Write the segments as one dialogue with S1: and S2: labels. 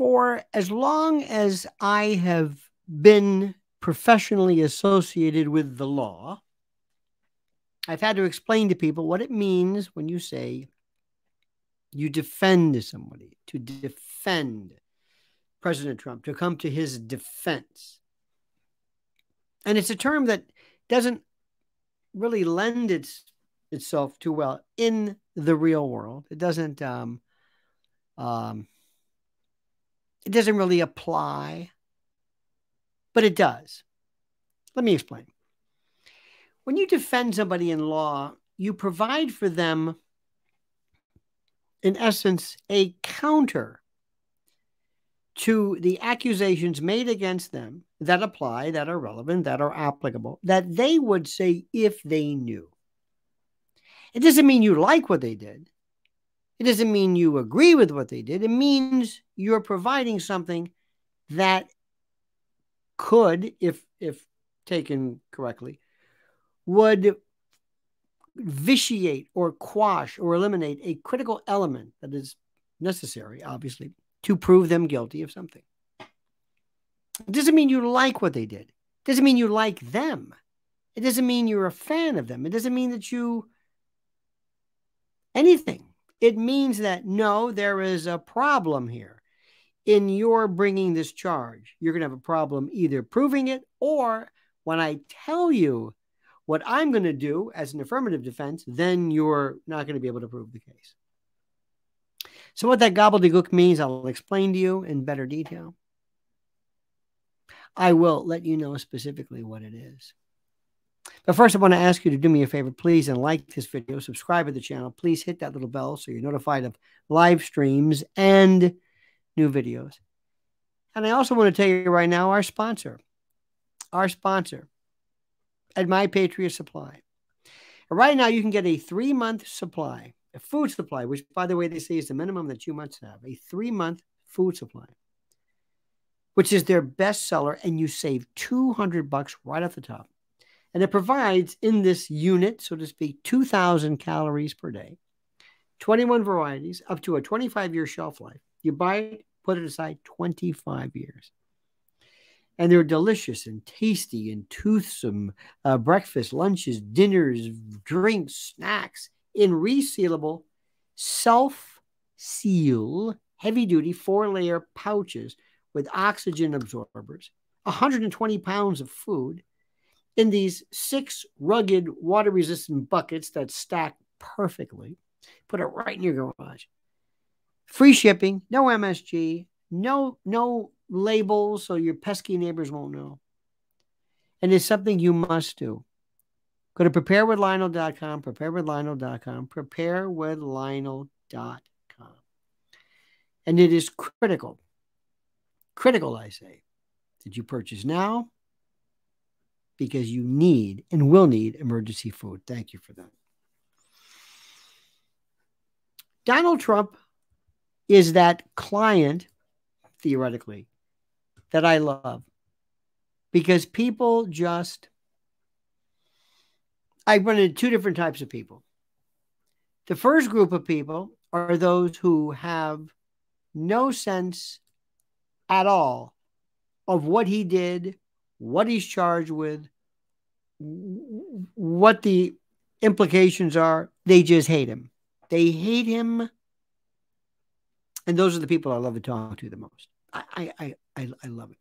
S1: For as long as I have been professionally associated with the law, I've had to explain to people what it means when you say you defend somebody, to defend President Trump, to come to his defense. And it's a term that doesn't really lend itself too well in the real world. It doesn't really apply, but it does. Let me explain. When you defend somebody in law, you provide for them, in essence, a counter to the accusations made against them that apply, that are relevant, that are applicable, that they would say if they knew. It doesn't mean you like what they did. It doesn't mean you agree with what they did. It means you're providing something that could, if taken correctly, would vitiate or quash or eliminate a critical element that is necessary, obviously, to prove them guilty of something. It doesn't mean you like what they did. It doesn't mean you like them. It doesn't mean you're a fan of them. It doesn't mean that you anything. It means that, no, there is a problem here. In your bringing this charge, you're going to have a problem either proving it, or when I tell you what I'm going to do as an affirmative defense, then you're not going to be able to prove the case. So what that gobbledygook means, I'll explain to you in better detail. I will let you know specifically what it is. But first, I want to ask you to do me a favor, please, and like this video, subscribe to the channel. Please hit that little bell so you're notified of live streams and new videos. And I also want to tell you right now, our sponsor, at My Patriot Supply. Right now, you can get a 3-month supply, a food supply, which, by the way, they say is the minimum that you must have, a 3-month food supply, which is their best seller, and you save $200 right off the top. And it provides in this unit, so to speak, 2,000 calories per day, 21 varieties, up to a 25-year shelf life. You buy it, put it aside, 25 years. And they're delicious and tasty and toothsome breakfast, lunches, dinners, drinks, snacks in resealable, self-seal, heavy-duty 4-layer pouches with oxygen absorbers, 120 pounds of food, in these 6 rugged water-resistant buckets that stack perfectly. Put it right in your garage. Free shipping, no MSG, no labels so your pesky neighbors won't know. And it's something you must do. Go to preparewithlionel.com, preparewithlionel.com, preparewithlionel.com. And it is critical, I say, that you purchase now, because you need and will need emergency food. Thank you for that. Donald Trump is that client, theoretically, that I love, because people I run into 2 different types of people. The first group of people are those who have no sense at all of what he did, what he's charged with, what the implications are. They just hate him. They hate him. And those are the people I love to talk to the most. I love it.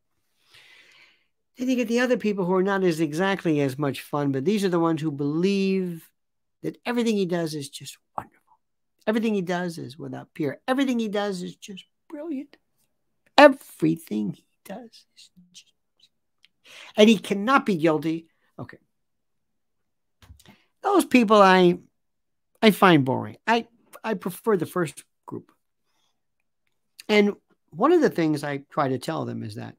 S1: Then you get the other people who are not exactly as much fun, but these are the ones who believe that everything he does is just wonderful. Everything he does is without peer. Everything he does is just brilliant. Everything he does is just... And he cannot be guilty. Okay. Those people I find boring. I prefer the first group. And one of the things I try to tell them is that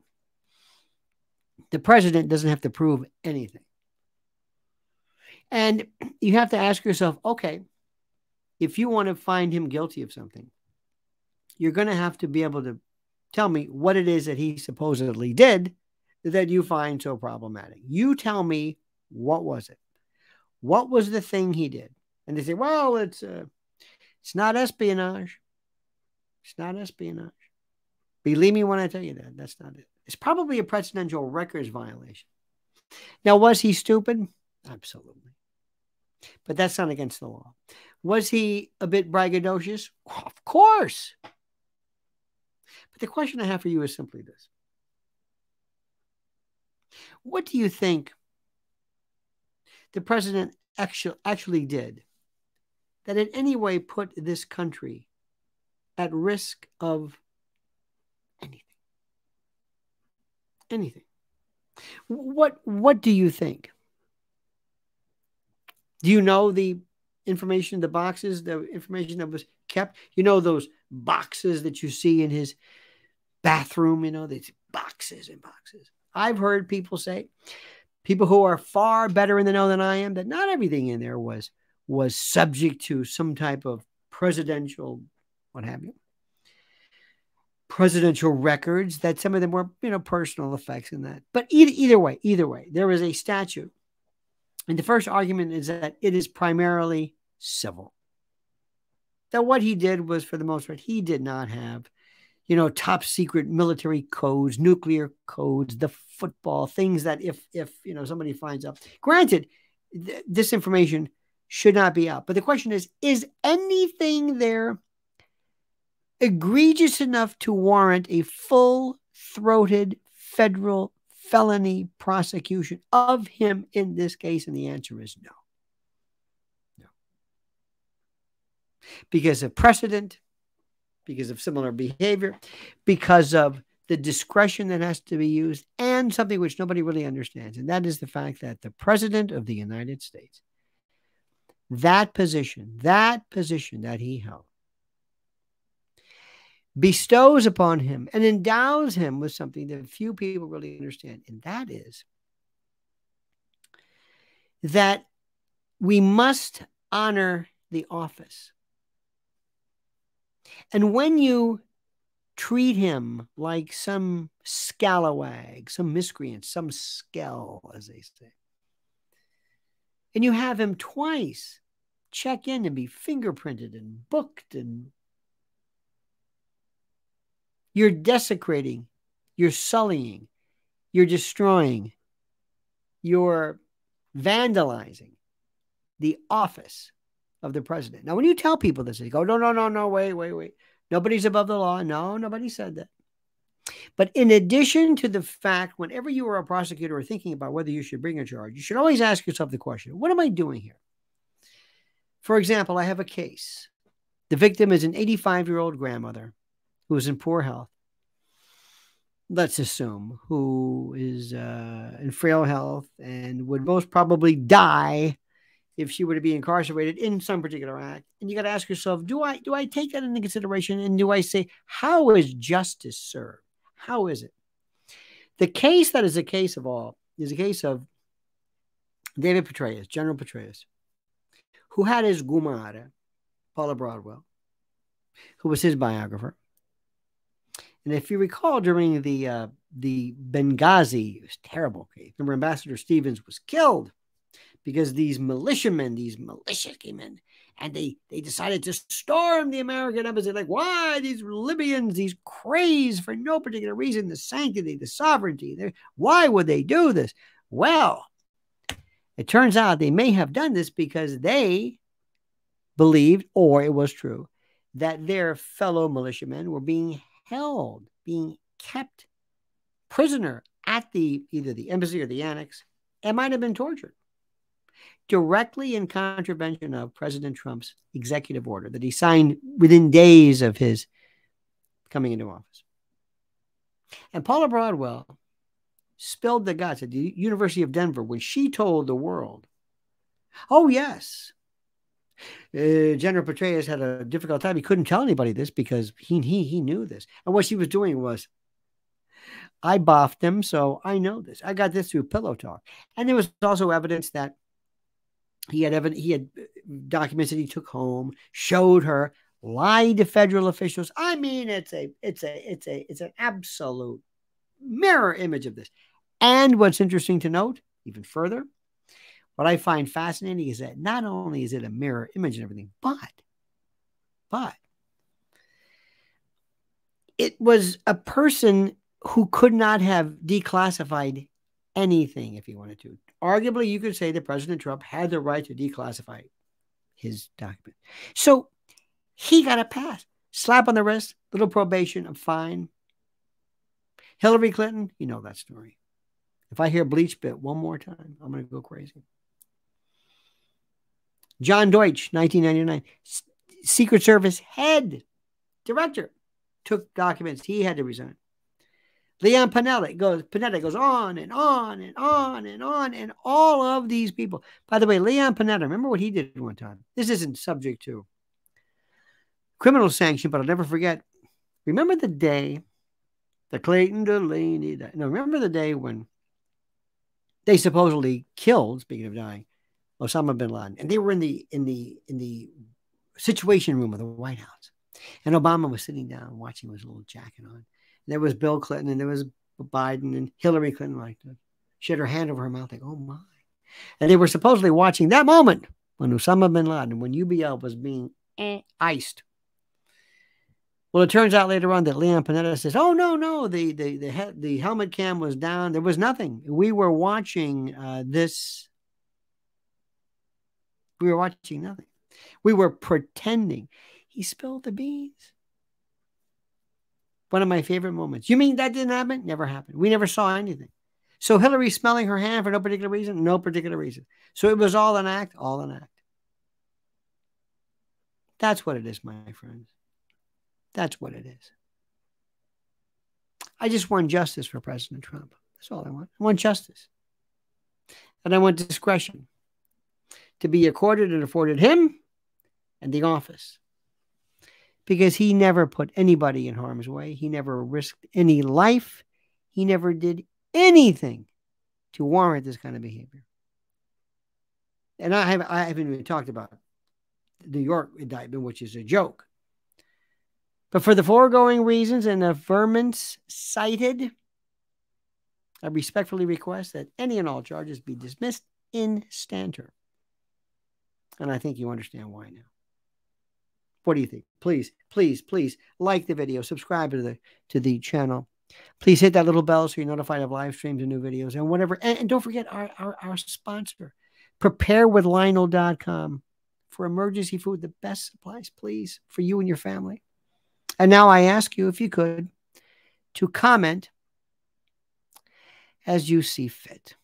S1: the president doesn't have to prove anything. And you have to ask yourself, okay, if you want to find him guilty of something, you're going to have to be able to tell me what it is that he supposedly did that you find so problematic. You tell me, what was it? What was the thing he did? And they say, well, it's not espionage. It's not espionage. Believe me when I tell you that. That's not it. It's probably a presidential records violation. Now, was he stupid? Absolutely. But that's not against the law. Was he a bit braggadocious? Of course. But the question I have for you is simply this. What do you think the president actually did that in any way put this country at risk of anything? Anything. What do you think? Do you know the information, the boxes, the information that was kept? You know those boxes that you see in his bathroom, you know, these boxes and boxes. I've heard people say, people who are far better in the know than I am, that not everything in there was subject to some type of presidential, what have you, presidential records, that some of them were, you know, personal effects in that. But either way, there is a statute. And the first argument is that it is primarily civil. That what he did was, for the most part, he did not have, you know, top secret military codes, nuclear codes, the football, things that if you know, somebody finds out. Granted, this information should not be out. But the question is anything there egregious enough to warrant a full-throated federal felony prosecution of him in this case? And the answer is no. No. Because of precedent, because of similar behavior, because of the discretion that has to be used, and something which nobody really understands. And that is the fact that the President of the United States, that position that he held, bestows upon him and endows him with something that few people really understand. And that is that we must honor the office. And when you treat him like some scalawag, some miscreant, some skell, as they say, and you have him twice check in and be fingerprinted and booked, and you're desecrating, you're sullying, you're destroying, you're vandalizing the office of the president. Now, when you tell people this, they go, no, wait. Nobody's above the law. No, nobody said that. But in addition to the fact, whenever you are a prosecutor or thinking about whether you should bring a charge, you should always ask yourself the question, what am I doing here? For example, I have a case. The victim is an 85-year-old grandmother who is in poor health, let's assume, who is in frail health and would most probably die if she were to be incarcerated in some particular act. And you got to ask yourself, do I take that into consideration? And do I say, how is justice served? How is it? The case that is a case of all is a case of David Petraeus, General Petraeus, who had his gumare, Paula Broadwell, who was his biographer. And if you recall, during the Benghazi, it was a terrible case. Remember, Ambassador Stevens was killed because these militiamen, these militias came in and they decided to storm the American embassy. Like, why? These Libyans, these crazed for no particular reason, the sanctity, the sovereignty. Why would they do this? Well, it turns out they may have done this because they believed, or it was true, that their fellow militiamen were being held, being kept prisoner at either the embassy or the annex, and might have been tortured, directly in contravention of President Trump's executive order that he signed within days of his coming into office. And Paula Broadwell spilled the guts at the University of Denver when she told the world, oh, yes, General Petraeus had a difficult time. He couldn't tell anybody this because he knew this. And what she was doing was, I boffed him, so I know this. I got this through Pillow Talk. And there was also evidence that he had documents that he took home, showed her, lied to federal officials. I mean, it's an absolute mirror image of this. And what's interesting to note, even further, what I find fascinating is that not only is it a mirror image and everything, but it was a person who could not have declassified anything if he wanted to. Arguably, you could say that President Trump had the right to declassify his document. So he got a pass. Slap on the wrist, little probation, a fine. Hillary Clinton, you know that story. If I hear bleach bit one more time, I'm going to go crazy. John Deutsch, 1999, Secret Service head director, took documents. He had to resign. Leon Panetta goes on and on and on and on, and all of these people. By the way, Leon Panetta, remember what he did one time? This isn't subject to criminal sanction, but I'll never forget. Remember the day the Clayton Delaney, remember the day when they supposedly killed, speaking of dying, Osama bin Laden, and they were in the Situation Room of the White House, and Obama was sitting down watching with his little jacket on. And there was Bill Clinton, and there was Biden, and Hillary Clinton, like she had her hand over her mouth, like, oh my. And they were supposedly watching that moment when Osama bin Laden, when UBL was being iced. Well, it turns out later on that Leon Panetta says, oh, no, the helmet cam was down. There was nothing. We were watching this. We were watching nothing. We were pretending. He spilled the beans. One of my favorite moments. You mean that didn't happen? Never happened. We never saw anything. So Hillary smelling her hand for no particular reason? No particular reason. So it was all an act? All an act. That's what it is, my friends. That's what it is. I just want justice for President Trump. That's all I want. I want justice. And I want discretion to be accorded and afforded him and the office. Because he never put anybody in harm's way. He never risked any life. He never did anything to warrant this kind of behavior. And I haven't even talked about the New York indictment, which is a joke. But for the foregoing reasons and the affirmance cited, I respectfully request that any and all charges be dismissed in stanter. And I think you understand why now. What do you think? Please, please, please like the video, subscribe to the channel. Please hit that little bell so you're notified of live streams and new videos and whatever. And don't forget our sponsor, preparewithlionel.com, for emergency food, the best supplies, please, for you and your family. And now I ask you, if you could, to comment as you see fit.